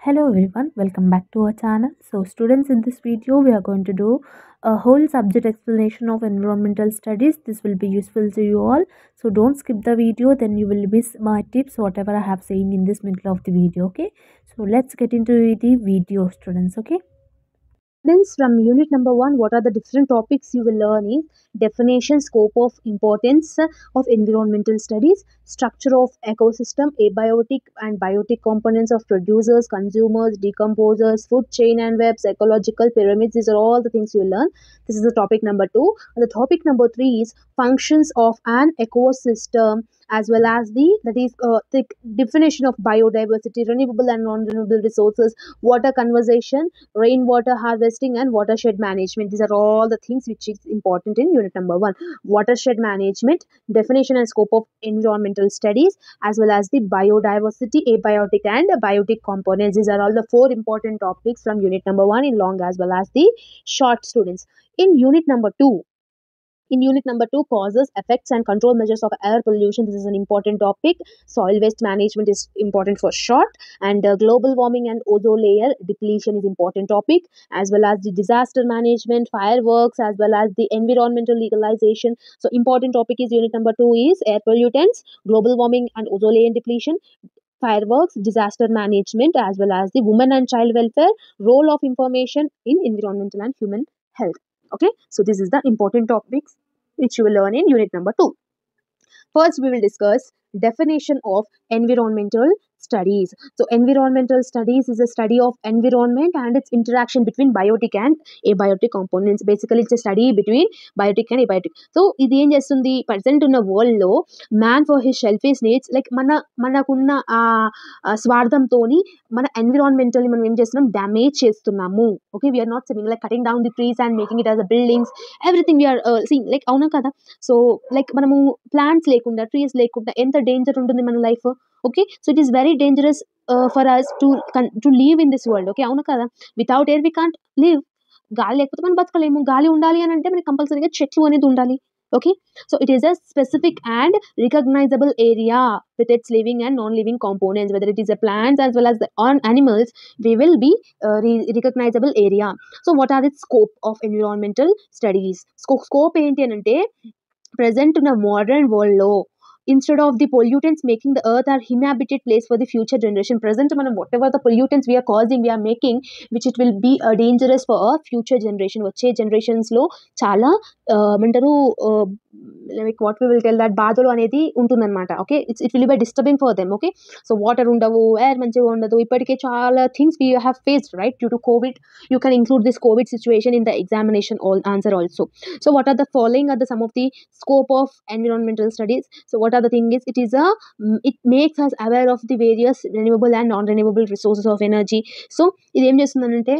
Hello everyone, welcome back to our channel. So students, in this video we are going to do a whole subject explanation of environmental studies. This will be useful to you all. So don't skip the video, then you will miss my tips whatever I have saying in this middle of the video. Okay, so let's get into the video, students. Okay. Students, from unit number 1, what are the different topics you will learn is definition, scope of importance of environmental studies, structure of ecosystem, abiotic and biotic components of producers, consumers, decomposers, food chain and webs, ecological pyramids. These are all the things you will learn. This is the topic number 2. And the topic number 3 is functions of an ecosystem, as well as the definition of biodiversity, renewable and non-renewable resources, water conservation, rainwater harvesting and watershed management. These are all the things which is important in unit number 1. Watershed management, definition and scope of environmental studies, as well as the biodiversity, abiotic and biotic components. These are all the 4 important topics from unit number 1 in long as well as the short, students. In unit number 2, causes, effects and control measures of air pollution. This is an important topic. Soil waste management is important for short, and global warming and ozone layer depletion is important topic, as well as the disaster management, fireworks, as well as the environmental legalization. So important topic is unit number 2 is air pollutants, global warming and ozone layer depletion, fireworks, disaster management, as well as the women and child welfare, role of information in environmental and human health. Okay, so this is the important topics which you will learn in unit number 2. First, we will discuss definition of environmental studies. So environmental studies is a study of environment and its interaction between biotic and abiotic components. Basically, it's a study between biotic and abiotic. So ఇది ఏం చేస్తుంది, present ఉన్న world లో man for his selfish needs, like మనకున్న స్వార్థంతో మన environmental మనం ఏం చేస్తున్నాం, డ్యామేజ్ చేస్తున్నాము. Okay, we are not saving, like cutting down the trees and making it as a buildings, everything we are seeing, like అవునా కదా. సో లైక్ మనము ప్లాంట్స్ లేకుండా, ట్రీస్ లేకుండా ఎంత డేంజర్ ఉంటుంది మన life. Okay, so it is very dangerous for us to live in this world. Okay, అవును కదా. Without air we can't live. గాలి లేకపోతే మనం బతకలేము. గాలి ఉండాలి అని అంటే మనకి కంపల్సరీగా చెట్లు అనేది ఉండాలి. Okay, so it is a specific and recognizable area with its living and non-living components, whether it is a plants as well as the animals, we will be recognizable area. So what are the scope of environmental studies? Scope ఏంటి అని అంటే, present in a modern world లో, instead of the pollutants making the earth our inhabited place for the future generation, present మనం whatever the pollutants we are causing, we are making, which it will be dangerous for our future generation. వచ్చే generations లో చాలా ఏమంటారు, like what we will tell that, బాధలు అనేది ఉంటుందన్నమాట. Okay, it will be disturbing for them. Okay, so water ఉండవు, air మంచిగా ఉండదు. ఇప్పటికే చాలా things we have faced right due to covid. You can include this covid situation in the examination answer also. So what are the following are the some of the scope of environmental studies? So what are the thing is, it makes us aware of the various renewable and non-renewable resources of energy. So ఇది ఏం చేస్తుందంటే,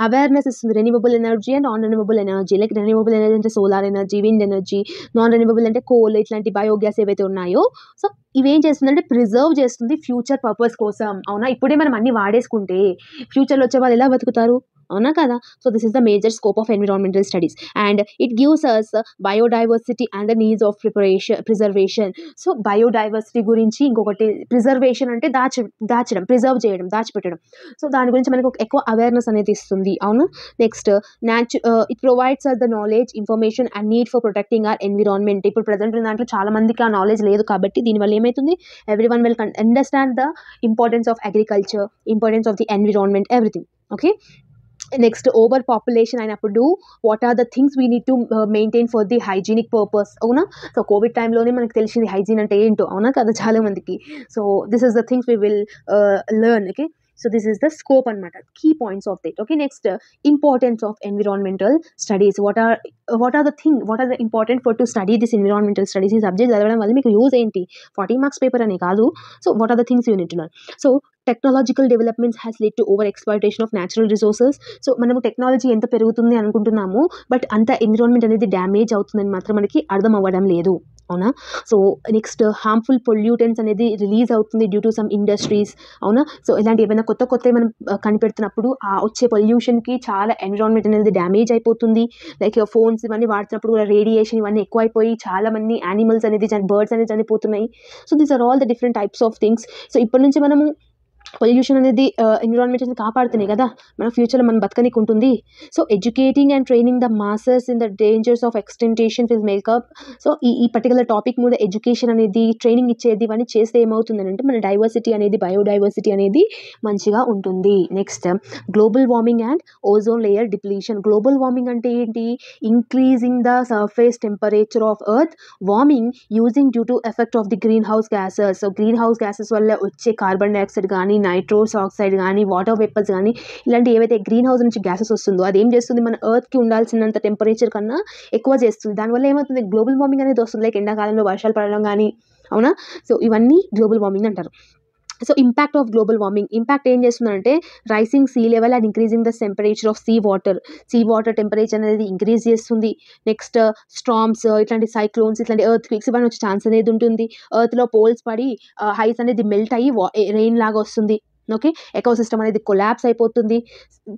awareness ఇస్తుంది, renewable energy and non renewable energy. Like renewable energy అంటే solar energy, wind energy, non renewable అంటే coal, ఇట్లాంటి biogas ఏవైతే ఉన్నాయో. So ఇవేం చేస్తుందంటే ప్రిజర్వ్ చేస్తుంది ఫ్యూచర్ పర్పస్ కోసం. అవునా, ఇప్పుడే మనం అన్ని వాడేసుకుంటే ఫ్యూచర్లో వచ్చే వాళ్ళు ఎలా బతుకుతారు, అవునా కదా. So this is the major scope of environmental studies, and it gives us biodiversity and the needs of preservation. So biodiversity గురించి, ఇంకొకటి ప్రిజర్వేషన్ అంటే దాచడం, ప్రిజర్వ్ చేయడం, దాచిపెట్టడం. సో దాని గురించి మనకు ఎక్కువ అవేర్నెస్ అనేది ఇస్తుంది. అవును, next it provides us the knowledge, information and need for protecting our environment. ఇప్పుడు ప్రజెంట్ ఉన్న దాంట్లో చాలా మందికి ఆ నాలెడ్జ్ లేదు, కాబట్టి దీనివల్ల ఏమవుతుంది, everyone will understand the importance of agriculture, importance of the environment, everything. Okay, next over population అయినప్పుడు what are the things we need to maintain for the hygienic purpose. అవునా, సో కోవిడ్ టైంలోనే మనకు తెలిసింది hygiene అంటే ఏంటో, అవునా కదా, చాలా మందికి. So this is the things we will learn. Okay, so this is the scope అనమాట, key points of it. Okay, next importance of environmental studies. What are the important for to study this environmental studies. ఈ subject చదవడం వల్ల మీకు use ఏంటి, 40 marks paper అనే కాదు. So what are the things you need to learn. So technological developments has lead to over exploitation of natural resources. So మనము technology ఎంత పెరుగుతుంది అనుకుంటున్నాము, బట్ అంత ఎన్విరాన్మెంట్ అనేది డ్యామేజ్ అవుతుందని మాత్రం మనకి అర్థం అవ్వడం లేదు. అవునా, సో నెక్స్ట్ హార్మ్ఫుల్ పొల్యూటెంట్స్ అనేది రిలీజ్ అవుతుంది డ్యూ టు సమ్ ఇండస్ట్రీస్. అవునా, సో ఇలాంటి ఏమైనా కొత్త మనం కనిపెడుతున్నప్పుడు ఆ వచ్చే పొల్యూషన్కి చాలా ఎన్విరాన్మెంట్ అనేది డ్యామేజ్ అయిపోతుంది. లైక్ ఫోన్స్ ఇవన్నీ వాడుతున్నప్పుడు కూడా రేడియేషన్ ఇవన్నీ ఎక్కువైపోయి చాలా మంది యానిమల్స్ అనేది, బర్డ్స్ అనేది చనిపోతున్నాయి. So these are all the different types of things. So ఇప్పటి నుంచి మనము పొల్యూషన్ అనేది ఎన్విరాన్మెంట్ని కాపాడుతున్నాయి కదా మన ఫ్యూచర్లో మనం బతకనికి ఉంటుంది. So educating and training the masses in the dangers of extinction will make up. So ఈ పర్టికులర్ టాపిక్ మీద ఎడ్యుకేషన్ అనేది ట్రైనింగ్ ఇచ్చేది ఇవన్నీ చేస్తే ఏమవుతుందని అంటే మన డైవర్సిటీ అనేది బయోడైవర్సిటీ అనేది మంచిగా ఉంటుంది. Next global warming and ozone layer depletion. Global warming అంటే ఏంటి? Increasing the surface temperature of earth, warming using due to effect of the green house gases. So green house gases వల్ల వచ్చే carbon dioxide కానీ, nitrous oxide కానీ, water vapours కానీ, ఇలాంటి ఏవైతే green house నుంచి గ్యాసెస్ వస్తుందో అది ఏం చేస్తుంది, మన ఎర్త్కి ఉండాల్సినంత టెంపరేచర్ కన్నా ఎక్కువ చేస్తుంది. దానివల్ల ఏమవుతుంది, గ్లోబల్ వార్మింగ్ అనేది వస్తుంది. లైక్ ఎండాకాలంలో వర్షాలు పడడం కానీ, అవునా. సో ఇవన్నీ గ్లోబల్ వార్మింగ్ అంటారు. So impact of global warming, impact ఏం చేస్తుందంటే rising sea level and increasing the temperature of sea water temperature అనేది ఇంక్రీజ్ చేస్తుంది. నెక్స్ట్ స్టార్మ్స్, ఇట్లాంటి సైక్లోన్స్, ఇట్లాంటి ఎర్త్ క్విక్స్ ఇవన్నీ వచ్చే ఛాన్స్ అనేది ఉంటుంది. ఎర్త్లో పోల్స్ పడి హైస్ అనేది మెల్ట్ అయ్యి రెయిన్ లాగా వస్తుంది. ఓకే, ఎకోసిస్టమ్ అనేది కొలాప్స్ అయిపోతుంది,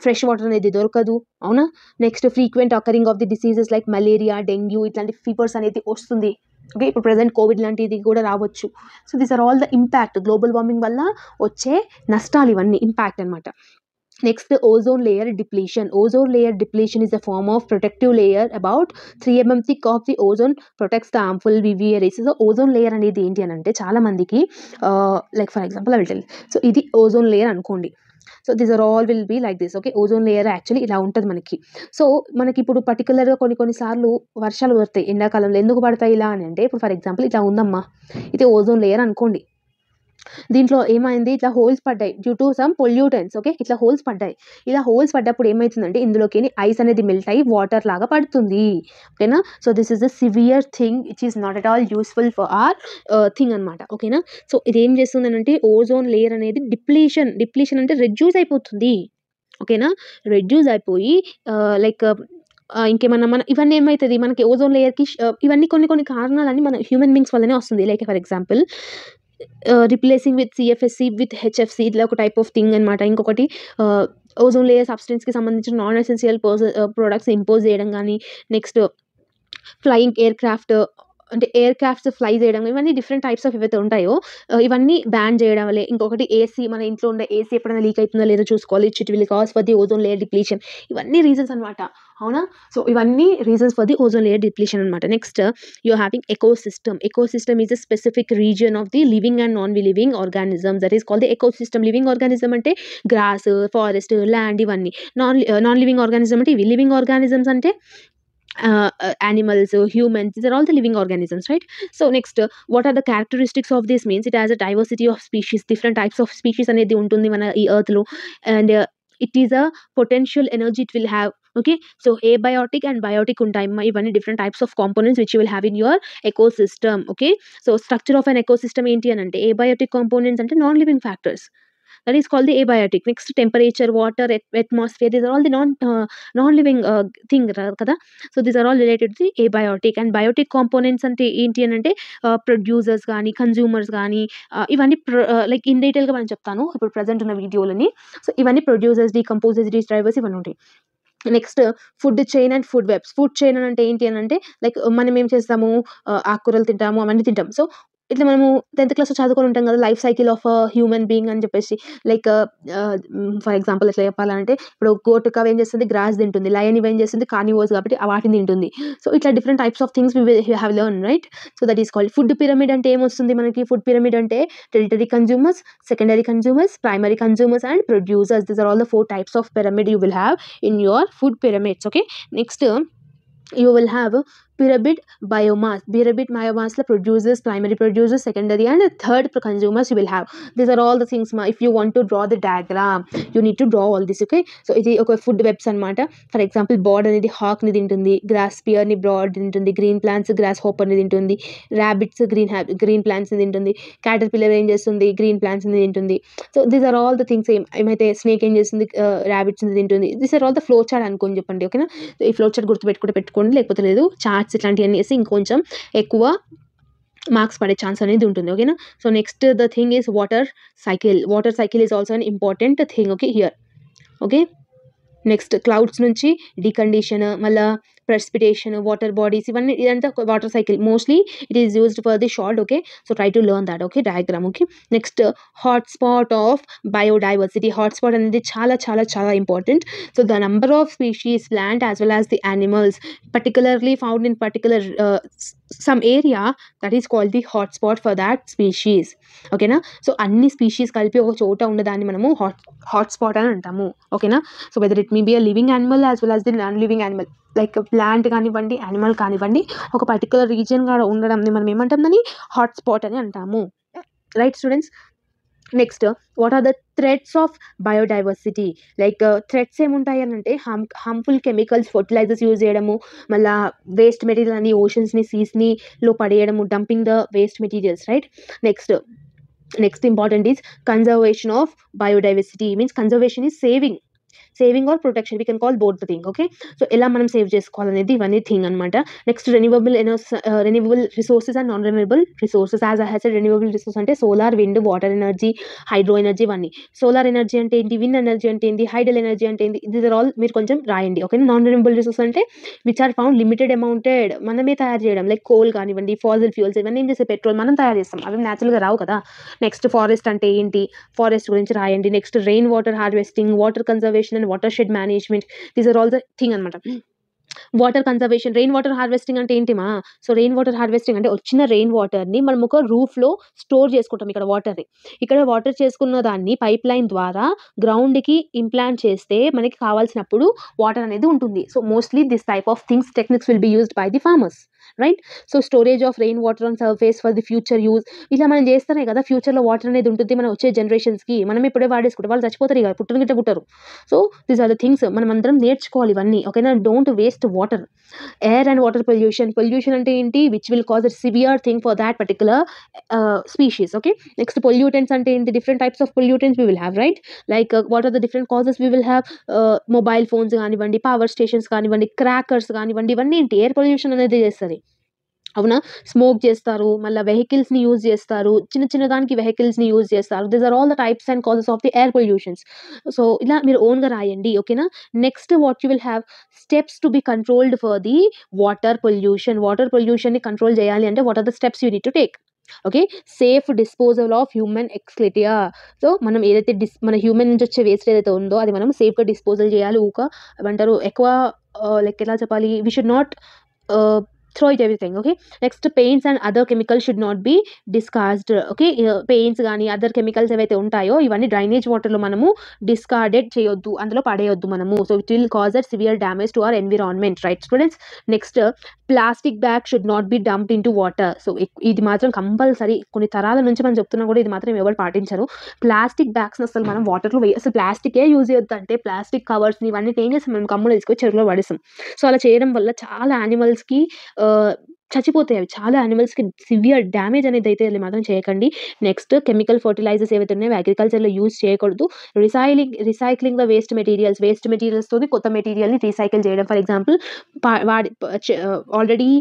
ఫ్రెష్ వాటర్ అనేది దొరకదు, అవునా. Next frequent occurring of the diseases like malaria, dengue, ఇట్లాంటి ఫీవర్స్ అనేది వస్తుంది. ఓకే, ఇప్పుడు ప్రజెంట్ కోవిడ్ లాంటిది కూడా రావచ్చు. So these are all the impact, global warming వల్ల వచ్చే నష్టాలు ఇవన్నీ ఇంపాక్ట్ అనమాట. Next ozone layer depletion. Ozone layer depletion is a form of protective layer about 3 mm thick of the ozone protects the harmful UV rays. So ozone layer అనేది ఏంటి అని అంటే చాలా మందికి like for example I will tell. So ఇది ozone layer అనుకోండి. So these are all will be like this. Okay, ozone layer actually ఇలా ఉంటుంది మనకి. సో మనకి ఇప్పుడు పర్టికులర్గా కొన్నిసార్లు వర్షాలు పడతాయి ఎండాకాలంలో. ఎందుకు పడతాయి ఇలా అని అంటే, ఇప్పుడు ఫర్ ఎగ్జాంపుల్ ఇట్లా ఉందమ్మా, ఇది ఓజోన్ లేయర్ అనుకోండి. దీంట్లో ఏమైంది, ఇట్లా హోల్స్ పడ్డాయి due to some pollutants. Okay, ఇట్లా హోల్స్ పడ్డాయి. ఇలా హోల్స్ పడ్డప్పుడు ఏమవుతుందంటే ఇందులోకి ఐస్ అనేది మెల్ట్ అయ్యి వాటర్ లాగా పడుతుంది. ఓకేనా. So this is the severe thing which is not at all useful for our thing అనమాట. ఓకేనా. సో ఇది ఏం చేస్తుంది అంటే ఓజోన్ లేయర్ అనేది డిప్లీషన్ అంటే రెడ్యూస్ అయిపోతుంది. ఓకేనా, రెడ్యూస్ అయిపోయి లైక్ ఇంకేమన్నా మన ఇవన్నీ ఏమవుతుంది మనకి ఓజోన్ లేయర్కి ఇవన్నీ కొన్ని కారణాలన్నీ మన హ్యూమన్ బీయింగ్స్ వల్లనే వస్తుంది. Like for example replacing with CFSC with HFC, ఇట్లా ఒక టైప్ ఆఫ్ థింగ్ అనమాట. ఇంకొకటి ఓజోన్ లేయర్ సబ్స్టెన్స్కి సంబంధించిన నాన్ ఎసెన్షియల్ ప్రోడక్ట్స్ ఇంపోజ్ చేయడం కానీ, next flying air crafts fly చేయడం, ఇవన్నీ డిఫరెంట్ టైప్స్ ఆఫ్ ఏవైతే ఉంటాయో ఇవన్నీ బ్యాన్ చేయడం వల్లే. ఇంకొకటి ఏసీ, మన ఇంట్లో ఉండే ఏసీ ఎప్పుడైనా లీక్ అవుతుందో లేదో చూసుకోవాలి. It will cause for the ozone layer depletion. ఇవన్నీ రీజన్స్ అనమాట, అవునా. సో ఇవన్నీ reasons for the ozone layer depletion అనమాట. Next you having ecosystem is a specific region of the living and non living organisms, that is called the ecosystem. Living organism అంటే grass, forest, land, ఇవన్నీ. Non living organism అంటే ఇవి. Living organisms అంటే animals, humans, these are all the living organisms, right? So next, what are the characteristics of this? Means it has a diversity of species, different types of species అనేది ఉంటుంది మన ఈ earth లో. And it is a potential energy it will have. Okay, so abiotic and biotic ఉంటాయి. ఇవన్నీ different types of components which you will have in your ecosystem. Okay, so structure of an ecosystem ఏంటి అని అంటే abiotic components అంటే non living factors, that is called the abiotic. Next, temperature, water, atmosphere, these are all the non-living thing kada. So these are all related to the abiotic. And biotic components ante enti anante producers gaani, consumers gaani, ivanni like in detail ga man cheptanu ippudu present unna video loni. So ivanni producers, decomposers, drivers ivanni untayi. Next food chain and food webs. Food chain అంటే ఏంటి అని అంటే like మనం ఏం చేస్తాము, ఆకుకూరలు తింటాము, అవన్నీ తింటాం. సో ఇట్లా మనము 10th క్లాస్లో చదువుకొని ఉంటాం కదా, life cycle of human being అని చెప్పేసి. లైక్ ఫర్ ఎగ్జాంపుల్ ఎట్లా చెప్పాలంటే, ఇప్పుడు గోట్ కవ్ ఏం చేస్తుంది, గ్రాస్ తింటుంది. లయన్ ఇవి ఏం చేస్తుంది, కార్నివోర్స్ కాబట్టి వాటిని తింటుంది. సో ఇట్లా different types of things we have learn, right. So that is called food pyramid. అంటే ఏమొస్తుంది మనకి, ఫుడ్ పిరమిడ్ అంటే tertiary consumers, secondary consumers, primary consumers and producers. These are all the 4 types of pyramid you will have in your food pyramids. Okay, next you will have pyramid biomass. Pyramid biomass la producers, primary producers, secondary and third consumers you will have. These are all the things if you want to draw the diagram, you need to draw all this. Okay, so ఇది ఒక food webs అన్నమాట. For example bird అనేది hack ని తింటుంది, gross spear ని broad తింటుంది, green plants gross hopper ని తింటుంది, ర్యాబిట్స్ గ్రీన్ ప్లాంట్స్ ని తింటుంది, క్యాటర్ పిల్లర్ ఏం చేస్తుంది, గ్రీన్ ప్లాంట్స్ ని తింటుంది. So these are all the things. ఏమైతే స్నేక్ ఏం చేస్తుంది, ర్యాబిట్స్ ని తింటుంది. These are all the flow chart అనుకోని చెప్పండి. ఓకేనా, ఈ ఫ్లో చార్ట్ పెట్టుకోండి, లేకపోతే లేదు చార్ట్స్ ఇట్లాంటివన్నీ వేసి ఇంకొంచెం ఎక్కువ మార్క్స్ పడే ఛాన్స్ అనేది ఉంటుంది. ఓకేనా. So next the thing is water cycle is also an important thing. Okay, here. Okay, next clouds నుంచి డీకండిషన్, మళ్ళీ precipitation, water bodies, ఇవన్నీ ఇదంతా water cycle. Mostly it is used for the short. Okay, so try to learn that. Okay, diagram. Okay, next hotspot of biodiversity. Hotspot అనేది చాలా చాలా చాలా important. So the number of species, plant as well as the animals particularly found in particular some area, that is called the hotspot for that species. ఓకేనా, so అన్ని species కలిపి ఒక చోట ఉన్నదాన్ని మనము హాట్స్పాట్ అని అంటాము. ఓకేనా, so whether it may be a living animal as well as the non living animal, like plant కానివ్వండి, యానిమల్ కానివ్వండి, ఒక పర్టికులర్ రీజియన్ గా ఉండడంని మనం ఏమంటాం, దాన్ని హాట్స్పాట్ అని అంటాము. Right students, next what are the threats of biodiversity. Like threats ఏముంటాయి అని అంటే హార్మ్ఫుల్ కెమికల్స్, ఫర్టిలైజర్స్ యూజ్ చేయడము, మళ్ళీ వేస్ట్ మెటీరియల్ అని ఓషన్స్ని, సీస్ని లో పడేయడము, dumping the waste materials. Right, next important is conservation of biodiversity. Means conservation is saving or protection, we can call both the thing. Okay, so ఎలా మనం save చేసుకోవాలనేది ఇవన్నీ థింగ్ అనమాట. Next renewable resources and non renewable resources. As I have said, renewable resource అంటే solar, wind, water energy, hydro energy, ఇవన్నీ. Solar energy అంటే ఏంటి, wind energy అంటే ఏంటి, హైడల్ ఎనర్జీ అంటే ఏంటి, దీస్ ఆర్ ఆల్ మీరు కొంచెం రాయండి. ఓకే, నాన్ రెన్యూవబుల్ రిసోర్స్ అంటే which are found limited amounted, మనమే తయారు చేయడం, లైక్ కోల్ కానివ్వండి, ఫాసిల్ ఫ్యూల్స్, ఇవన్నీ ఏం చేసే పెట్రోల్ మనం తయారు చేస్తాం, అవి న్యాచురల్గా రావు కదా. నెక్స్ట్ ఫారెస్ట్ అంటే ఏంటి, ఫారెస్ట్ గురించి రాయండి. Next rain water harvesting, water conservation and water shed management, these are all the thing అనమాట. Water conservation, rain water harvesting అంటే ఏంటిమా, సో రెయిన్ వాటర్ హార్వెస్టింగ్ అంటే వచ్చిన రెయిన్ వాటర్ని మనం ఒక రూఫ్లో స్టోర్ చేసుకుంటాం. ఇక్కడ వాటర్ చేసుకున్న దాన్ని పైప్ లైన్ ద్వారా గ్రౌండ్కి ఇంప్లాంట్ చేస్తే మనకి కావాల్సినప్పుడు వాటర్ అనేది ఉంటుంది. So mostly this type of things, techniques will be used by the farmers. Right, so storage of rain water on surface for the future use. ఇలా మనం చేస్తేనే కదా ఫ్యూచర్లో వాటర్ అనేది ఉంటుంది మన వచ్చే జనరేషన్స్కి. మనం ఇప్పుడే వాడేసుకుంటే వాళ్ళు చచ్చిపోతారు, ఇక పుట్టరు. So these are the things మనం అందరం నేర్చుకోవాలి ఇవన్నీ. ఓకేనా, don't waste water. Air and water pollution అంటే ఏంటి, which will cause a severe thing for that particular species. Okay, next pollutants అంటే ఏంటి, different types of pollutants we will have, right? Like what are the different causes we will have, mobile phones కానివ్వండి, power stations కానివ్వండి, crackers కానివ్వండి, ఇవన్నీ ఏంటి, air pollution అనేది చేస్తుంది. అవునా, స్మోక్ చేస్తారు, మళ్ళీ వెహికల్స్ని యూజ్ చేస్తారు, చిన్న దానికి వెహికల్స్ని యూజ్ చేస్తారు. These are all the types and causes of the air pollutions. So ఇలా మీరు ఓన్గా రాయండి. ఓకేనా, next what you will have, steps to be controlled for the water పొల్యూషన్ని కంట్రోల్ చేయాలి అంటే what are the steps you need to take. Okay, safe disposal of human excreta. So మనం ఏదైతే మన హ్యూమన్ నుంచి వచ్చే వేస్ట్ ఏదైతే ఉందో అది మనం సేఫ్గా డిస్పోజల్ చేయాలి. ఏమంటారు, ఎక్కువ లైక్ ఎలా చెప్పాలి, we should not throw it everything. Okay, next paints and other chemicals should not be discarded. Okay, paints కానీ అదర్ కెమికల్స్ ఏవైతే ఉంటాయో ఇవన్నీ డ్రైనేజ్ వాటర్లో మనము డిస్కార్డెడ్ చేయొద్దు, అందులో పడేయొద్దు మనము. So it will cause a severe damage to our environment. Right students, next plastic bag should not be dumped in to water. So ఇది మాత్రం కంపల్సరీ, కొన్ని తరాల నుంచి మనం చెప్తున్నా కూడా ఇది మాత్రం ఎవరు పాటించరు. ప్లాస్టిక్ బ్యాగ్స్ని అసలు మనం వాటర్లో అసలు ప్లాస్టికే యూజ్ చేయొద్దు. అంటే ప్లాస్టిక్ కవర్స్ని ఇవన్నీ ఏం చేస్తాం, మనం కమ్ములు తీసుకొని చెరువులో పడేస్తాం. సో అలా చేయడం వల్ల చాలా యానిమల్స్కి చచ్చిపోతాయి. అవి చాలా యానిమల్స్కి సివియర్ డ్యామేజ్ అనేది అయితే మాత్రం చేయకండి. నెక్స్ట్ కెమికల్ ఫర్టిలైజర్స్ ఏవైతే ఉన్నాయో అగ్రికల్చర్లో యూజ్ చేయకూడదు. రీసైక్లింగ్ ద వేస్ట్ మెటీరియల్స్తో కొత్త మెటీరియల్ని రీసైకిల్ చేయడం. ఫర్ ఎగ్జాంపుల్ ఆల్రెడీ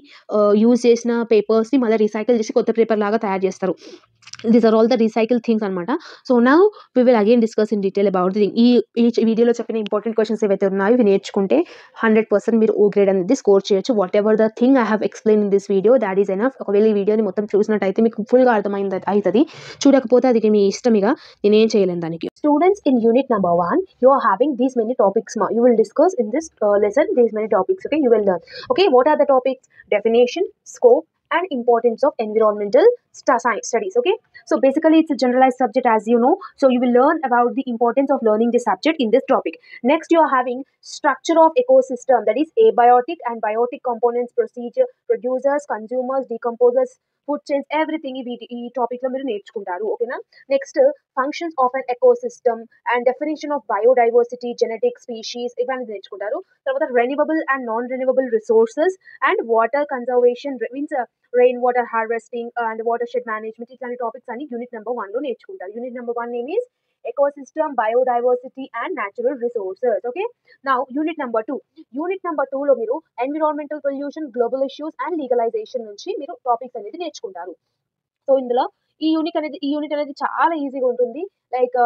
యూజ్ చేసిన పేపర్స్ని మళ్ళీ రీసైకిల్ చేసి కొత్త పేపర్ లాగా తయారు చేస్తారు. These are all the recycle things అనమాట. So now we will again discuss in detail about the thing. ఈ వీడియోలో చెప్పిన ఇంపార్టెంట్ క్వశ్చన్స్ ఏవైతే ఉన్నాయో ఇవి నేర్చుకుంటే 100% మీరు O గ్రేడ్ అనేది స్కోర్ చేయొచ్చు. What ever the thing I have explain in this video, that is enough. ఒకవేళ ఈ వీడియోని మొత్తం చూసినట్టయితే మీకు ఫుల్గా అర్థమైంది అవుతుంది. చూడకపోతే అది మీ ఇష్టం, ఇక నేనేం చేయలేను దానికి. Students, in unit number 1 you are having these many topics. You will discuss in this lesson these many topics. Okay, you will learn. Okay, what are the topics? Definition, scope and importance of environmental science studies. Okay, so basically it's a generalized subject, as you know, so you will learn about the importance of learning this subject in this topic. Next you are having structure of ecosystem, that is abiotic and biotic components, procedure, producers, consumers, decomposers, food chains, everything ఈ topic లో మీరు నేర్చుకుంటారు. ఓకేనా, next functions of an ecosystem and definition of biodiversity, genetic, species, ఇవన్నీ నేర్చుకుంటారు. తర్వాత renewable and non renewable resources and water conservation, means rain water harvesting and water shed management, ఇట్లాంటి topics అన్ని యూనిట్ నెంబర్ 1 లో నేర్చుకుంటారు. Unit number 1 name is ecosystem, biodiversity and natural resources. Okay, now unit number 2 లో మీరు environmental pollution, global issues and legalization నుంచి మీరు topics అనేది నేర్చుకుంటారు. సో ఇందులో ఈ యూనిట్ అనేది చాలా ఈజీగా ఉంటుంది. లైక్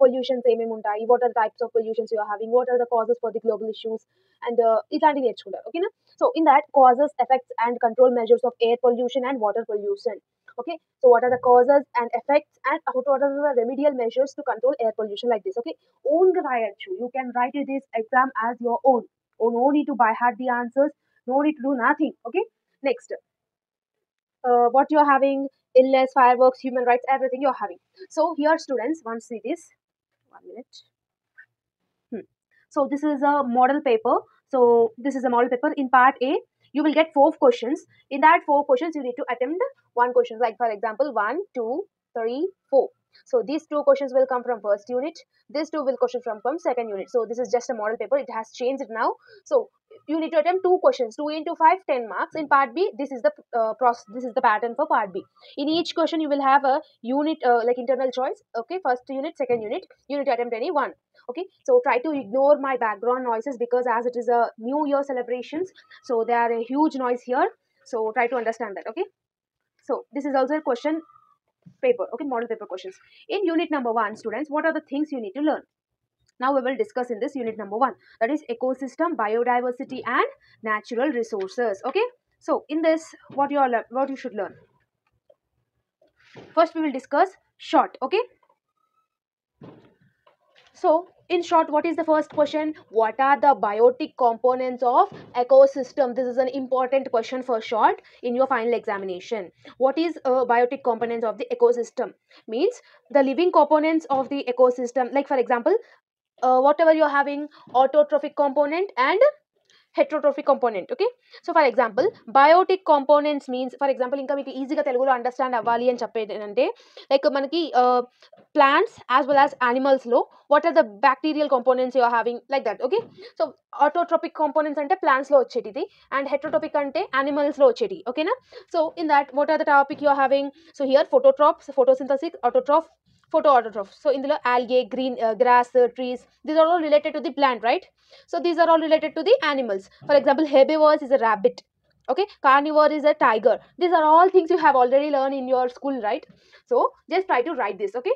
పొల్యూషన్స్ ఏమేమి ఉంటాయి, what are types of pollutions you are having, what are the causes for the global issues and ఇట్లాంటివి నేర్చుకుంటారు. ఓకేనా? So in that causes, effects and control measures of air pollution and water pollution. Okay, so what are the causes and effects and what are the remedial measures to control air pollution, like this. Okay, own రాయొచ్చు, you can write this exam as your own. Oh, no need to by heart the answers, no need to do nothing. Okay, next, what you're having, illness, fireworks, human rights, everything you're having. So here students, once see this, 1 minute. So this is a model paper. So this is a model paper. In part A, you will get 4 questions. In that 4 questions, you need to attempt 1 question. Like for example, 1, 2, 3, 4. So these 2 questions will come from first unit. These 2 will question from second unit. So this is just a model paper. It has changed now. So you need to attempt 2 questions. 2 into 5, 10 marks. In part B, this is the process. This is the pattern for part B. In each question, you will have a unit like internal choice. Okay, first unit, second unit. You need to attempt any one. Okay, so try to ignore my background noises because as it is a new year celebrations, so there are a huge noise here, so try to understand that. Okay, so this is also a question paper. Okay, model paper questions. In unit number 1, students, what are the things you need to learn? Now we will discuss in this unit number 1, that is ecosystem, biodiversity and natural resources. Okay, so in this, what you should learn, first we will discuss short. Okay, so in short, what is the first question? What are the biotic components of ecosystem? This is an important question for short in your final examination. What is biotic components of the ecosystem? Means the living components of the ecosystem. Like for example, whatever you're having, autotrophic component and heterotrophic component. Okay, so for example, biotic components means, for example, ఇంకా మీకు ఈజీగా తెలుగులో understand అవ్వాలి అని చెప్పేది ఏంటంటే, like మనకి plants as well as animals లో what are the bacterial components you are having, like that. Okay, so autotrophic components ante plants lo vacheti and heterotrophic ante animals lo vacheti. Okay na? So in that, what are the topic you are having? So here phototrophs, photosynthesis, autotroph, photoautotroph. So in the algae, green grass, trees, these are all related to the plant, right? So these are all related to the animals. For example, herbivores is a rabbit. Okay, carnivore is a tiger. These are all things you have already learned in your school, right? So just try to write this. Okay,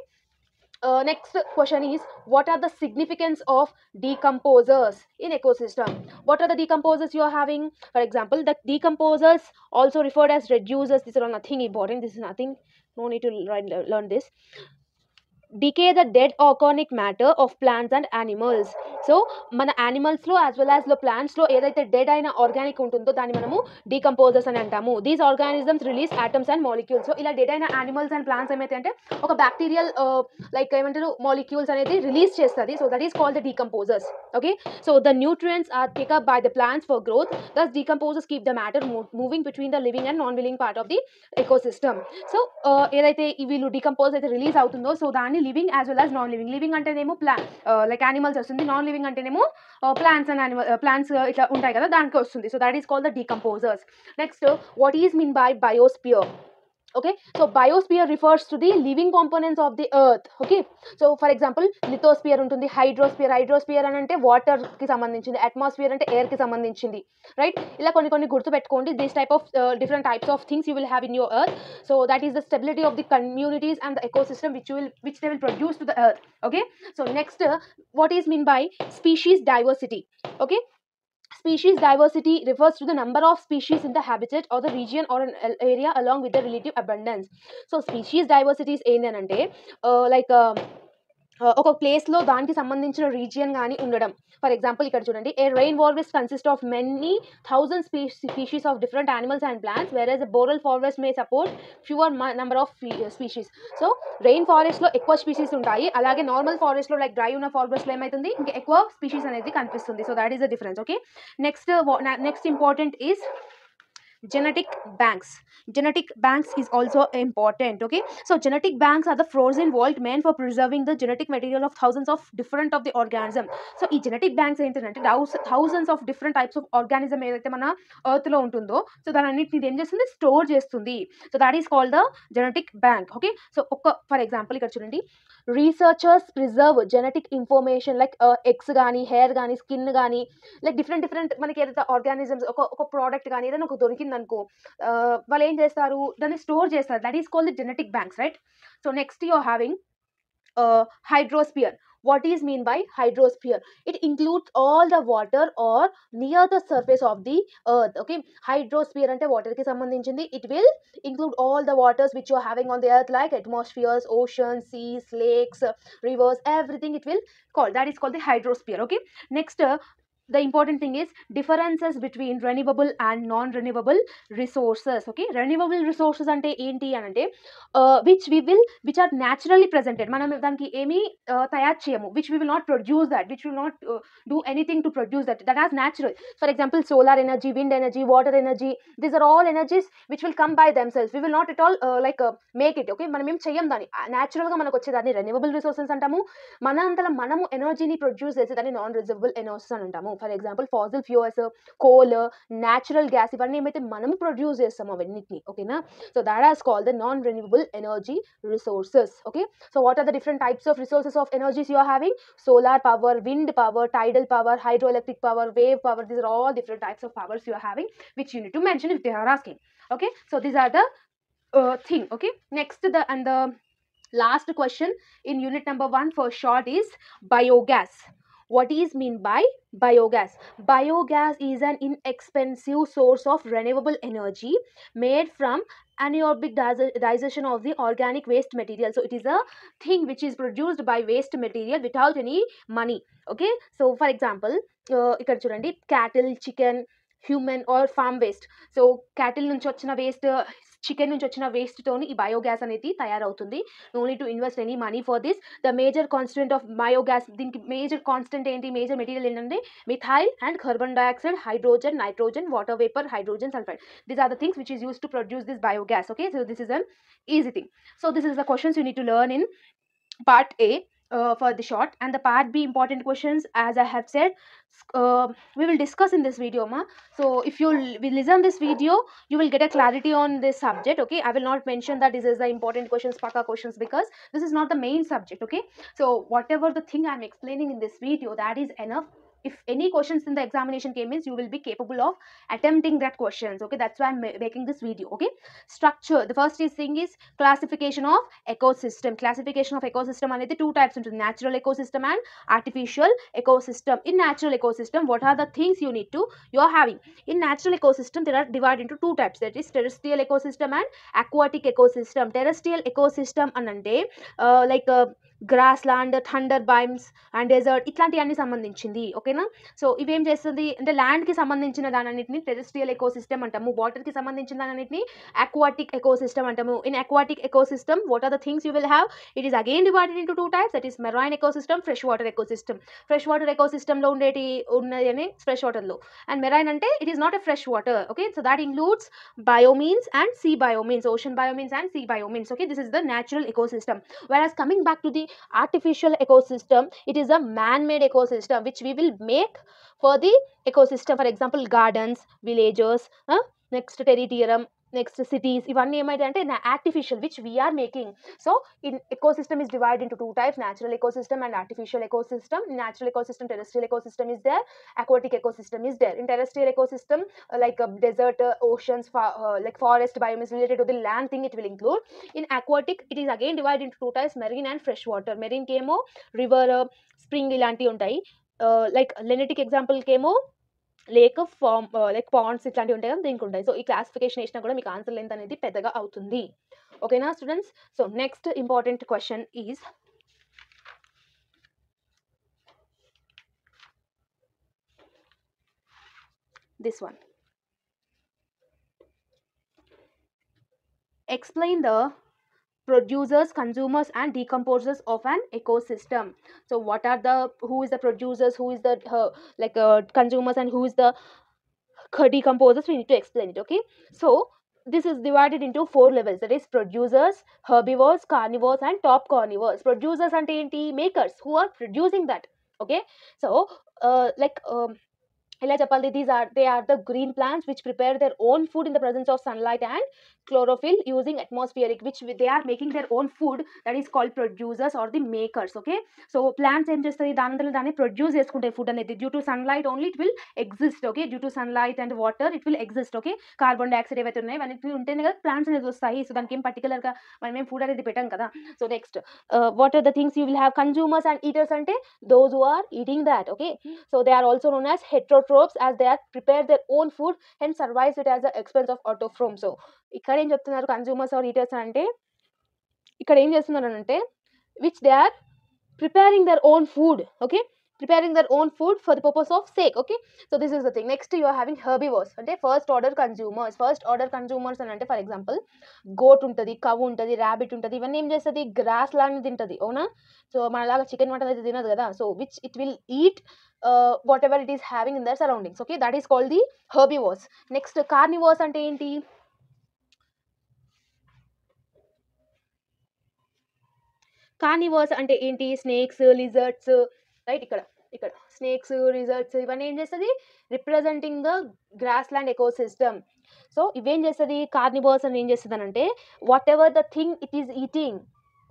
next question is, what are the significance of decomposers in ecosystem? What are the decomposers you are having? For example, the decomposers, also referred as reducers, these are all nothing important, this is nothing, no need to learn this. Decay the dead organic matter of plants and animals. So మన animals లో as well as plants లో ఏదైతే dead అయిన organic ఉంటుందో దాన్ని మనము decomposers అని అంటాము. These organisms release atoms and molecules. So ఇలా డెడ్ అయిన యానిమల్స్ అండ్ ప్లాంట్స్ ఏమైతే అంటే ఒక బ్యాక్టీరియల్ లైక్ ఏమంటారు మాలిక్యూల్స్ అనేది రిలీజ్ చేస్తుంది. So that is called the decomposers. Okay, so the nutrients are pick up by the plants for growth. Thus decomposers keep the matter moving between the living and non living part of the ecosystem. So ఏదైతే వీళ్ళు decompose అయితే release అవుతుందో so దాన్ని living as well as non living. Living అంటేనేమో like animals వస్తుంది, non living అంటేనేమో plants and plants ఇట్లా ఉంటాయి కదా దానికి వస్తుంది. So that is called the decomposers. Next, what is mean by biosphere? Okay, so biosphere refers to the living components of the earth. Okay, so for example, lithosphere ఉంటుంది, hydrosphere అని అంటే water కి సంబంధించింది, atmosphere అంటే air కి సంబంధించింది, right? ఇలా కొన్ని గుర్తు పెట్టుకోండి. This type of different types of things you will have in your earth. So that is the stability of the communities and the ecosystem which they will produce to the earth. Okay, so next, what is mean by species diversity? Okay, species diversity refers to the number of species in the habitat or the region or an area along with the relative abundance. So species diversity is ఏంటంటే like ఒక ప్లేస్లో దానికి సంబంధించిన region కానీ ఉండడం. For example ఇక్కడ చూడండి, a rain forest consist of many thousand species of different animals and plants, whereas boreal forest may support fewer number of species. So rain ఫారెస్ట్లో ఎక్కువ స్పీషీస్ ఉంటాయి, అలాగే నార్మల్ ఫారెస్ట్లో లైక్ డ్రై ఉన్న ఫారెస్ట్లో ఏమవుతుంది, ఇంకా ఎక్కువ స్పీషీస్ అనేది కనిపిస్తుంది. So that is the difference. Okay, next important is genetic banks. Genetic banks is also important. Okay, so genetic banks are the frozen vault meant for preserving the genetic material of thousands of different of the organism. So ఈ genetic banks ఏంటంటే thousands of different types of organism ఏదైతే మన earth లో ఉంటుందో so దాని అన్నిటిని ఏం చేస్తుంది, స్టోర్ చేస్తుంది. So that is called the genetic bank. Okay, so for example ఇక్కడ చూడండి, researchers preserve genetic information like eggs కానీ, హెయిర్ కానీ, స్కిన్ కానీ, లైక్ డిఫరెంట్ మనకి ఏదైతే ఆర్గానిజమ్స్ ఒక ప్రోడక్ట్ కానీ ఏదైనా ఒక దొరికింది అయిపోయిందనుకో వాళ్ళు ఏం చేస్తారు, దాన్ని స్టోర్ చేస్తారు. That is called the genetic banks, right? So next you are having hydrosphere. What is mean by hydrosphere? It includes all the water or near the surface of the earth. Okay, hydrosphere ante water ki sambandhinchindi. It will include all the waters which you are having on the earth, like atmospheres, oceans, seas, lakes, rivers, everything it will call. That is called the hydrosphere. Okay, next the important thing is differences between renewable and non-renewable resources. Okay, renewable resources ante enti anante which are naturally presented. మనం దానికి ఏమీ తయారు చేయము, which we will not produce that, which will not do anything to produce that has natural. For example, solar energy, wind energy, water energy, these are all energies which will come by themselves. We will not at all make it. Okay, మనం ఏం చెయ్యం దాన్ని, న్యాచురల్గా మనకు వచ్చేదాన్ని renewable resources అంటాము. మన అంతలో మనము ఎనర్జీని ప్రొడ్యూస్ చేసేదాన్ని నాన్ రిజర్వబుల్ ఎనర్జీస్ అని అంటాము. For example fossil fuels, coal, natural gas, ఇవన్నీ ఏమైతే మనము ప్రొడ్యూస్ చేస్తామో అవన్నిటిని. ఓకేనా? So that has called the non renewable energy resources. Okay, so what are the different types of resources of energies you are having? Solar power, wind power, tidal power, hydroelectric power, wave power. These are all different types of powers you are having, which you need to mention if they are asking. Okay, so these are the thing. Okay, next the last question in unit number 1 for short is biogas. What is mean by biogas? Biogas is an inexpensive source of renewable energy made from anaerobic digestion of the organic waste material. So it is a thing which is produced by waste material without any money. Okay, so for example ఇక్కడ చూడండి, cattle, chicken, human or farm waste. So cattle నుంచి వచ్చిన waste, chicken నుంచి వచ్చిన వేస్ట్తోని ఈ biogas అనేది తయారవుతుంది. No need to invest any money for this. The major constant of biogas, దీనికి మేజర్ కాన్స్టెంట్ ఏంటి, మేజర్ మెటీరియల్ ఏంటంటే methyl and carbon dioxide, hydrogen, nitrogen, water vapour, hydrogen sulphide. These are the things which is used to produce this biogas. Okay, so this is an easy thing. So this is the questions you need to learn in part A for the short, and the part B important questions, as I have said, we will discuss in this video, ma. So if you will listen this video, you will get a clarity on this subject. Okay, I will not mention that this is the important questions, paka questions, because this is not the main subject. Okay, so whatever the thing I am explaining in this video, that is enough. If any questions in the examination came in, you will be capable of attempting that questions. Okay, that's why I'm making this video. Okay, structure, the first thing is classification of ecosystem. Classification of ecosystem అనేది two types ఉంటుంది, natural ecosystem and artificial ecosystem. In natural ecosystem, what are the things you are having? In natural ecosystem, there are divided into two types, that is terrestrial ecosystem and aquatic ecosystem. Terrestrial ecosystem అంటే like grass land, tundra biomes and desert, ఇట్లాంటివన్నీ సంబంధించింది. ఓకేనా? So ఇవేం చేస్తుంది అంటే ల్యాండ్కి సంబంధించిన దానన్నిటిని terrestrial ecosystem అంటాము, వాటర్కి సంబంధించిన దానన్నిటిని aquatic ecosystem అంటాము. In aquatic ecosystem, what are the things you will have? It is again divided into two types, that is marine ecosystem, fresh water ecosystem. Fresh water ఎకోసిస్టంలో ఉన్నదని ఫ్రెష్ వాటర్లో, and marine అంటే it is not a fresh water. Okay, so that includes biomeans and sea biomeans, ocean biomeans and sea biomeans. Okay, this is the natural ecosystem. Whereas coming back to the artificial ecosystem, it is a man-made ecosystem which we will make for the ecosystem. For example, gardens, villages, next terrarium, next cities, ఇవన్నీ ఏమైతే అంటే artificial which we are making. So in ecosystem is divided into two types, natural ecosystem and artificial ecosystem. Natural ecosystem, terrestrial ecosystem is there, aquatic ecosystem is there. In terrestrial ecosystem, like desert, oceans, like forest biome is related to the land thing, it will include. In aquatic, it is again divided into two types, marine and fresh water. Marine కేమో river, spring ఇలాంటివి ఉంటాయి. Like lentic example కేమో lake, farm, like ponds ఇట్లాంటివి ఉంటాయి కదా, దీనికి ఉంటాయి. So ఈ క్లాసిఫికేషన్ వేసినా కూడా మీకు ఆన్సర్ లెంత్ అనేది పెద్దగా అవుతుంది. ఓకేనా students? So next important question is this one. Explain the producers, consumers and decomposers of an ecosystem. So what are who is the producers, who is the consumers, and who is the decomposers? We need to explain it. Okay, so this is divided into 4 levels, that is producers, herbivores, carnivores and top carnivores. Producers ante enti? Makers, who are producing that. Okay, so ఇలా చెప్పాలి, they are the green plants which prepare their own food in the presence of sunlight and chlorophyll using atmospheric, which they are making their own food, that is called producers or the makers. Okay, so plants ఏం చేస్తుంది, దాని దాన్ని produce చేసుకుంటాయి food అనేది. Due to sunlight only it will exist. Okay, due to sunlight and water it will exist. Okay, carbon dioxide ఏవైతే ఉన్నాయి అవన్నీ ఉంటేనే కదా ప్లాంట్స్ అనేది వస్తాయి. సో దానికి ఏం పర్టికులర్గా మనం ఏం ఫుడ్ అనేది పెట్టాం కదా. So next, what are the things you will have consumers and eaters అంటే those who are eating that. Okay, so they are also known as heterotrophs as they are prepare their own food and survives it as the expense of autotroph. So ఇక్కడ ఏం చెప్తున్నారు, consumers are eaters అంటే ఇక్కడ ఏం చేస్తున్నారు అంటే which they are preparing their own food. Okay, preparing their own food for the purpose of sake. Okay, so this is the thing. Next you are having herbivores అంటే first order consumers అని అంటే for example goat ఉంటుంది, కవ్ ఉంటుంది, rabbit ఉంటుంది. ఇవన్నీ ఏం చేస్తుంది, gross land తింటుంది. అవునా, సో మనలాగా చికెన్ మటన్ అయితే తినదు కదా. So which it will eat whatever it is having in their surroundings. Okay, that is called the herbivores. Next carnivores అంటే ఏంటి, కార్నివర్స్ అంటే ఏంటి, స్నేక్స్, లిజర్డ్స్. రైట్, ఇక్కడ స్నేక్స్, లిజర్డ్స్ ఇవన్నీ ఏం చేస్తుంది, representing the grassland ecosystem. So ఇవేం చేస్తుంది, కార్నివర్స్ అని ఏం చేస్తుంది అని అంటే whatever the thing it is eating,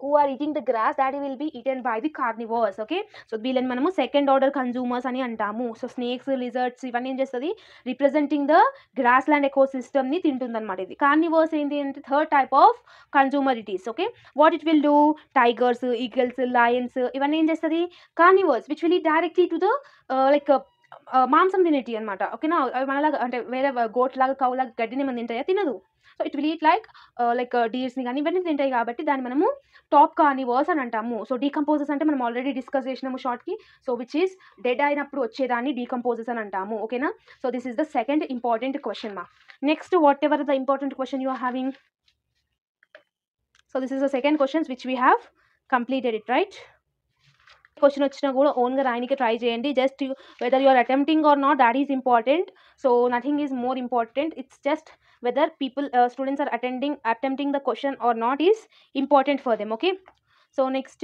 who are eating the grass, that will be eaten by the carnivores. Okay, so వీళ్ళని మనము సెకండ్ ఆర్డర్ కన్జ్యూమర్స్ అని అంటాము. సో స్నేక్స్, లిజర్డ్స్ ఇవన్నీ ఏం చేస్తుంది, representing the grassland ecosystem ని తింటుంది అనమాట. ఇది కార్నివర్స్ ఏంటి అంటే third type of consumer it is. Okay, what it will do, tigers, eagles, lions ఇవన్నీ ఏం చేస్తుంది, carnivores which will eat directly to the like మాంసం తినేటి అనమాట. ఓకేనా, మనలాగా అంటే వేరే గోట్ లాగా కౌ లాగా గడ్డిని మనం తింటాయా, తినదు. So it will eat like డీర్స్ని కానీ ఇవన్నీ తింటాయి కాబట్టి దాన్ని మనము టాప్ కార్నివర్స్ అని అంటాము. సో డీకంపోజర్స్ అంటే మనం ఆల్రెడీ డిస్కస్ చేసినాము షార్ట్కి. సో విచ్ ఈస్ డెడ్ అయినప్పుడు వచ్చేదాన్ని డీకంపోజర్స్ అని అంటాము. ఓకేనా, so this is the second important question మా. Next whatever the important question you are having. So this is the second questions which we have completed it. Right, question వచ్చినా కూడా ఓన్గా రాయడానికి ట్రై చేయండి. Just whether you are attempting or not, that is important. So nothing is more important. It's just whether students are attempting the question or not is important for them. Okay, so next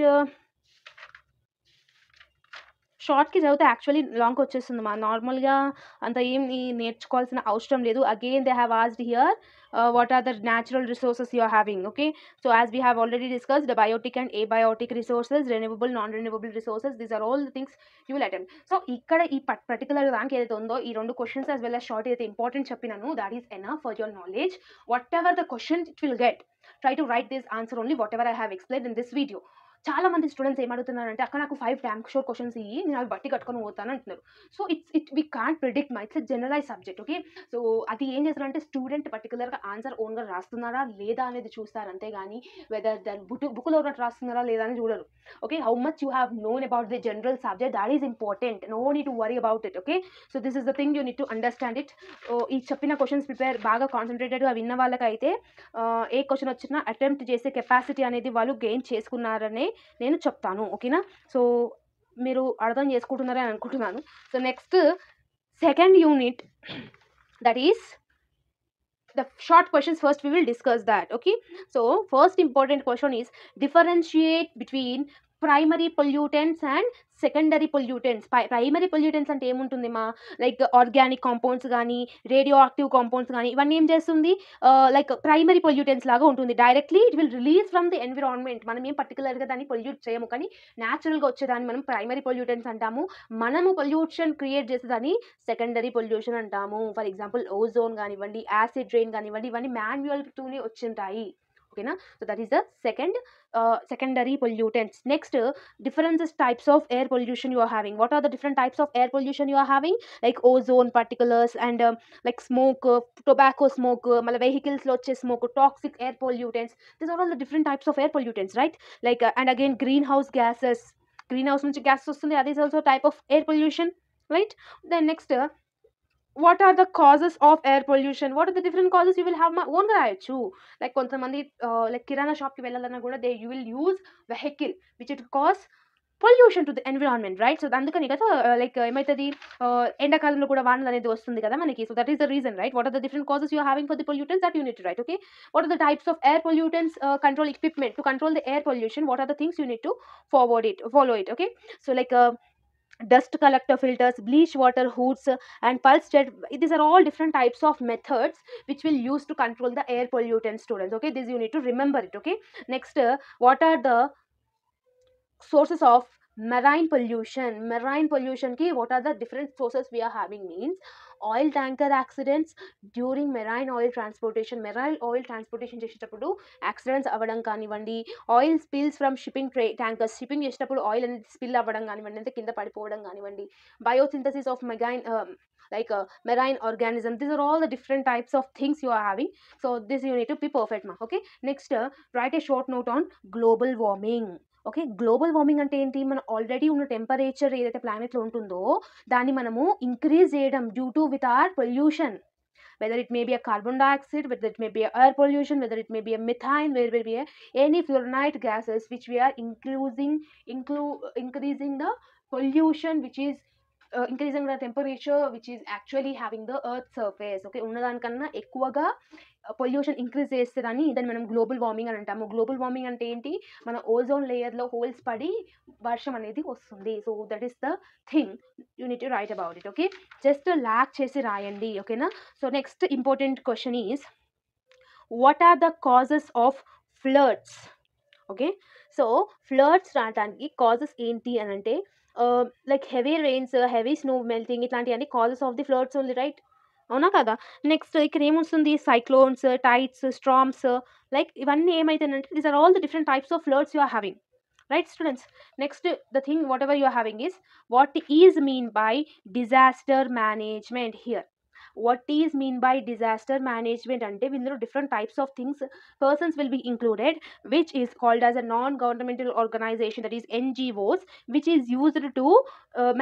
షార్ట్కి చదివితే actually long వచ్చేస్తుంది మా. నార్మల్గా అంత ఏం నేర్చుకోవాల్సిన అవసరం లేదు. Again they have asked here what are the natural resources you are having. Okay, so as we have already discussed, the biotic and abiotic resources, renewable, non-renewable resources, these are all the things you will attempt. So ఇక్కడ ఈ particular దానికి ఏదైతే ఉందో ఈ రెండు questions as well as short ఏదైతే important చెప్పినాను, that is enough for your knowledge. Whatever the question it will get, try to write this answer only whatever I have explained in this video. చాలా మంది students ఏమడుగుతున్నారంటే అక్కడ నాకు 5 tank షోర్ questions ఇవి, నేను అవి బట్టి కట్టుకొని పోతాను అంటున్నారు. So it we can't predict my, it's generalize subject. Okay, so అది ఏం చేస్తారంటే స్టూడెంట్ పర్టికులర్గా ఆన్సర్ ఓన్గా రాస్తున్నారా లేదా అనేది చూస్తారు, అంతేగాని వెదర్ దాని బుక్లో ఉన్నట్టు రాస్తున్నారా లేదా అని చూడరు. Okay, how much you have known about the general subject, that is important. No need to worry about it. Okay, so this is the thing you need to understand it. ఈ చెప్పిన questions prepare బాగా కాన్సన్ట్రేటెడ్గా విన్న వాళ్ళకైతే ఏ question వచ్చినా attempt చేసే capacity అనేది వాళ్ళు గెయిన్ చేసుకున్నారనే నేను చెప్తాను. ఓకేనా, సో మీరు అర్థం చేసుకుంటున్నారని అనుకుంటున్నాను. So next second unit, that is the short questions. First we will discuss that. Okay, so first important question is differentiate between primary pollutants and secondary pollutants. Primary pollutants అంటే ఏముంటుంది మా, like organic compounds కానీ radio active compounds కానీ ఇవన్నీ ఏం చేస్తుంది, like primary pollutants లాగా ఉంటుంది. Directly it will release from the environment. మనం ఏం పర్టికులర్గా దాన్ని పొల్యూట్ చేయము, కానీ న్యాచురల్గా వచ్చేదాన్ని మనం ప్రైమరీ పొల్యూటెంట్స్ అంటాము. మనము పొల్యూషన్ క్రియేట్ చేసేదాన్ని సెకండరీ పొల్యూషన్ అంటాము. ఫర్ ఎగ్జాంపుల్ ఓజోన్ కానివ్వండి, యాసిడ్ రెయిన్ కానివ్వండి, ఇవన్నీ మాన్యువల్తోనే వచ్చింటాయి. ఓకేనా, so that is the secondary pollutants. Next, different types of air pollution you are having. What are the different types of air pollution you are having? Like ozone particles and like smoke, tobacco smoke, mala vehicles lo వచ్చే smoke, toxic air pollutants. These are all the different types of air pollutants, right? Like and again greenhouse gases, greenhouse నుంచి gases వస్తుంది, that is also type of air pollution, right? Then next, what are the causes of air pollution? What are the different causes? You will have my own రాయొచ్చు. Like కొంతమంది like కిరాణా షాప్కి వెళ్ళాలన్నా కూడా you will use vehicle which it cause pollution to the environment, right? So అందుకని కదా like ఏమవుతుంది, ఎండాకాలంలో కూడా వానలు అనేది వస్తుంది కదా మనకి. So that is the reason, right? What are the different causes you are having for the pollutants that you need to write. Okay, what are the types of air pollutants control equipment to control the air pollution? What are the things you need to follow it. Okay, so like dust collector filters, bleach water hoods, and pulse jet. These are all different types of methods which will use to control the air pollutants, students. Okay, this you need to remember it. Okay, next, what are the sources of marine pollution ki what are the different sources we are having means oil tanker accidents during marine oil transportation చేసేటప్పుడు accidents అవ్వడం కానివ్వండి, oil spills from tankers shipping చేసేటప్పుడు oil అనేది spill అవ్వడం కానివ్వండి, అంటే కింద పడిపోవడం కానివ్వండి, biosynthesis of marine organisms. These are all the different types of things you are having. So this you need to be perfect ma. Okay, next, write a short note on global warming. Okay, global warming అంటే ఏంటి? మనం already ఉన్న temperature ఏదైతే ప్లానెట్లో ఉంటుందో దాన్ని మనము increase చేయడం due to with or pollution, whether it may be a carbon dioxide, whether it may be a air pollution, whether it may be a methane, whether it may be any fluoride gases which we are increasing the pollution, which is increasing the temperature which is actually having the earth surface. Okay, ఉన్నదానికన్నా ఎక్కువగా pollution increase చేస్తుందని దాన్ని మనం global warming అని అంటాము. Global warming అంటే ఏంటి? మన ఓజోన్ లేయర్లో హోల్స్ పడి వర్షం అనేది వస్తుంది. So that is the thing you need to write about it. Okay, just lack చేసి రాయండి. ఓకేనా? So next important question is what are the causes of floods? Okay, so floods రావడానికి కాజెస్ ఏంటి అని అంటే like heavy rains, heavy snow melting, ఇట్లాంటివన్నీ causes of the floods only, right? అవునా కదా? నెక్స్ట్ ఇక్కడ ఏమొస్తుంది? సైక్లోన్స్, టైడ్స్, స్ట్రామ్స్, లైక్ ఇవన్నీ ఏమైతుందంటే these are all the different types of floods you are having, right students? Next, the thing whatever you are having is what is mean by disaster management here. What is mean by disaster management ante ఇందులో different types of things persons will be included, which is called as a non-governmental organization, that is NGOs, which is used to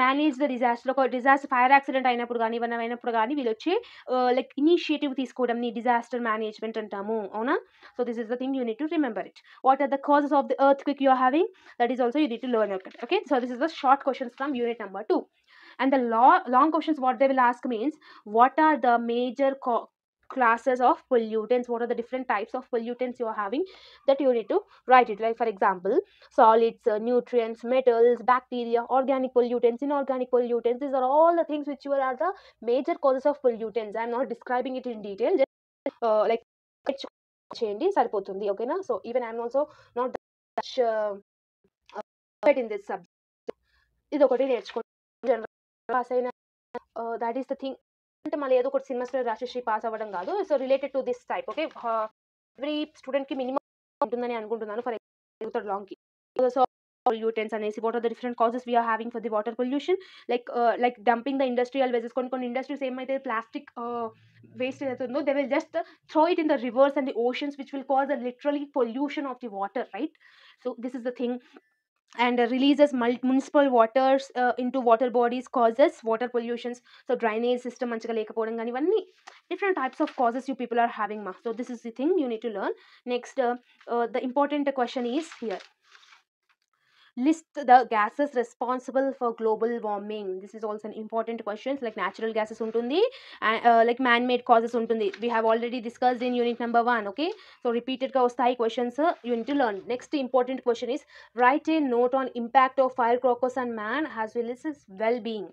manage the disaster. ఒక disaster fire accident అయినప్పుడు కానీ ఇవన్నీ అయినప్పుడు కానీ వీళ్ళు వచ్చి like initiative తీసుకోవడం ని డిజాస్టర్ మేనేజ్మెంట్ అంటాము. అవునా? So this is the thing you need to remember it. What are the causes of the earthquake you are having? That is also you need to learn it. Okay, so this is the short questions from unit number 2. And the long questions what they will ask means what are the major classes of pollutants, what are the different types of pollutants you are having, that you need to write it. Like for example, solids, nutrients, metals, bacteria, organic pollutants, inorganic pollutants. These are all the things which are the major causes of pollutants. I am not describing it in detail, just like చేయండి సరిపోతుంది. ఓకేనా? So even I'm also not in this subject. ఇది ఒకటి నేర్చుకోండి. General pass అయిన that is the thing. అంటే మళ్ళీ ఏదో ఒకటి సెమిస్టర్ రాసేసి పాస్ అవ్వడం కాదు. So related to this type. Okay, every స్టూడెంట్కి మినిమం ఉంటుందని అనుకుంటున్నాను ఫర్ ఎగ్జాంపుల్ లాంగ్కి. సో pollutants అనేసి what are the different causes we are having for the water pollution, like dumping the industrial wastes. కొన్ని industries ఏమైతే plastic waste అవుతుందో they will just throw it in the rivers and the oceans, which will cause a literally pollution of the water, right? So this is the thing. And releases municipal waters into water bodies, causes water pollutions. So drainage system మంచిగా లేకపోవడం కానీ ఇవన్నీ different types of causes you people are having ma. So this is the thing you need to learn. Next, the important question is here. List the gases responsible for global warming. This is also an important question. Like natural gases untundi, like man-made causes untundi. We have already discussed in unit number 1. Okay, so repeated ga vastayi questions you need to learn. Next important question is write a note on impact of firecrackers on man as well as his well-being.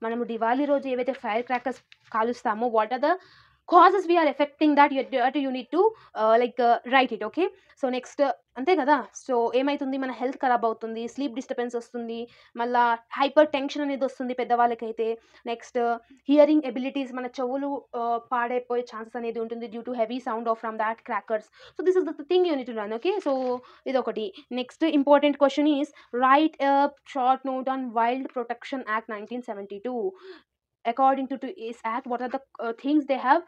మనము దివాళీ రోజు ఏవైతే fire crackers కాలుస్తామో what are the causes we are affecting, that you need to write it. Okay, so next అంతే కదా. So ఏమైతుంది? మన health ఖరాబ్ అవుతుంది, స్లీప్ డిస్టర్బెన్స్ వస్తుంది, మళ్ళీ హైపర్ టెన్షన్ అనేది వస్తుంది పెద్దవాళ్ళకైతే. నెక్స్ట్ హియరింగ్ ఎబిలిటీస్, మన చెవులు పాడైపోయే ఛాన్సెస్ అనేది ఉంటుంది due to heavy sound of from that crackers. So this is the thing you need to learn. Okay, so ఇదొకటి. Next important question is write a short note on wild protection act 1972. According to this act, what are the things they have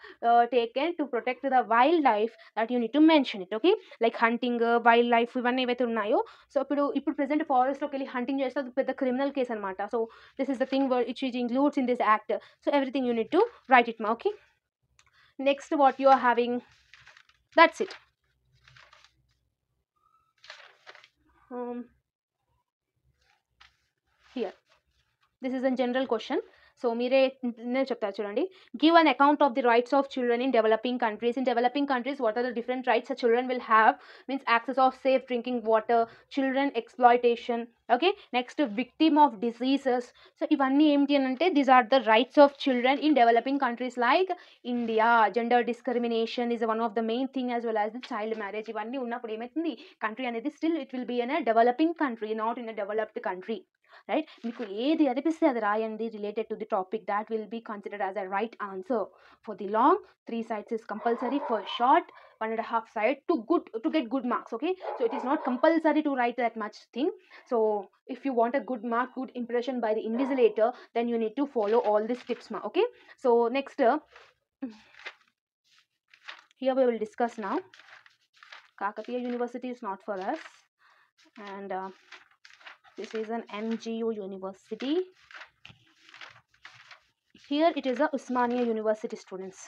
taken to protect the wildlife, that you need to mention it. Okay, like hunting, wildlife, ఇవన్నీ ఏవైతే ఉన్నాయో. So ఇప్పుడు present ఫారెస్ట్లోకి వెళ్ళి hunting చేస్తే అది పెద్ద criminal case అనమాట. So this is the thing which includes in this act. So everything you need to write it ma. Okay, next what you are having, that's it. Here this is an general question. So మీరే నేను చెప్తాను చూడండి. Give an account of the rights of children in developing countries. In developing countries what are the different rights children will have? Means access of safe drinking water, children exploitation, okay, next victim of diseases. So ఇవన్నీ ఏంటి అని అంటే these are the rights of children in developing countries like India. Gender discrimination is one of the main thing as well as the child marriage. ఇవన్నీ ఉన్నప్పుడు ఏమవుతుంది, country అనేది still it will be in a developing country, not in a developed country, right? మీకు ఏది అనిపిస్తే అది రాయండి related to the topic. That will be considered as a right answer. For the long 3 sides is compulsory. For short 1.5 side to get good marks. Okay, so it is not compulsory to write that much thing. So if you want a good mark, good impression by the invigilator, then you need to follow all these tips. Okay, so next here we will discuss now. Kakatiya University is not for us, and this is an MGU University. Here it is a Usmania University students.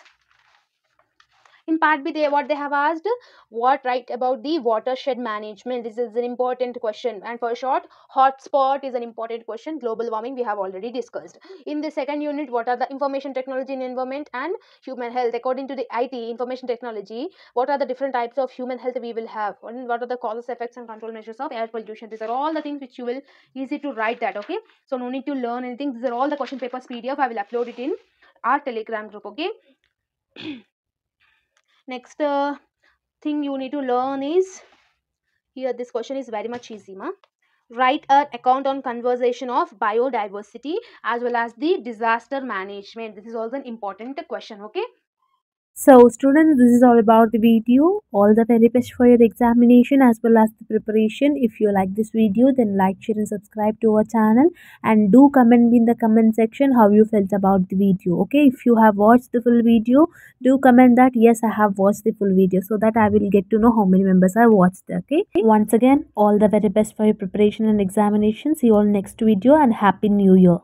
In part B, what they have asked, what write about the watershed management. This is an important question. And for short, hotspot is an important question. Global warming we have already discussed. In the second unit, what are the information technology in environment and human health? According to the IT, information technology, what are the different types of human health we will have? And what are the causes, effects and control measures of air pollution? These are all the things which you will easy to write that. Okay, so no need to learn anything. These are all the question papers PDF. I will upload it in our Telegram group. Okay. Next thing you need to learn is, here this question is very much easy, ma. Write an account on conservation of biodiversity as well as the disaster management. This is also an important question. Okay. So students, this is all about the video. All the very best for your examination as well as the preparation. If you like this video, then like, share and subscribe to our channel, and do comment in the comment section how you felt about the video. Okay, if you have watched the full video, do comment that yes, I have watched the full video, so that I will get to know how many members have watched. Okay, once again, all the very best for your preparation and examination. See you all next video, and happy new year.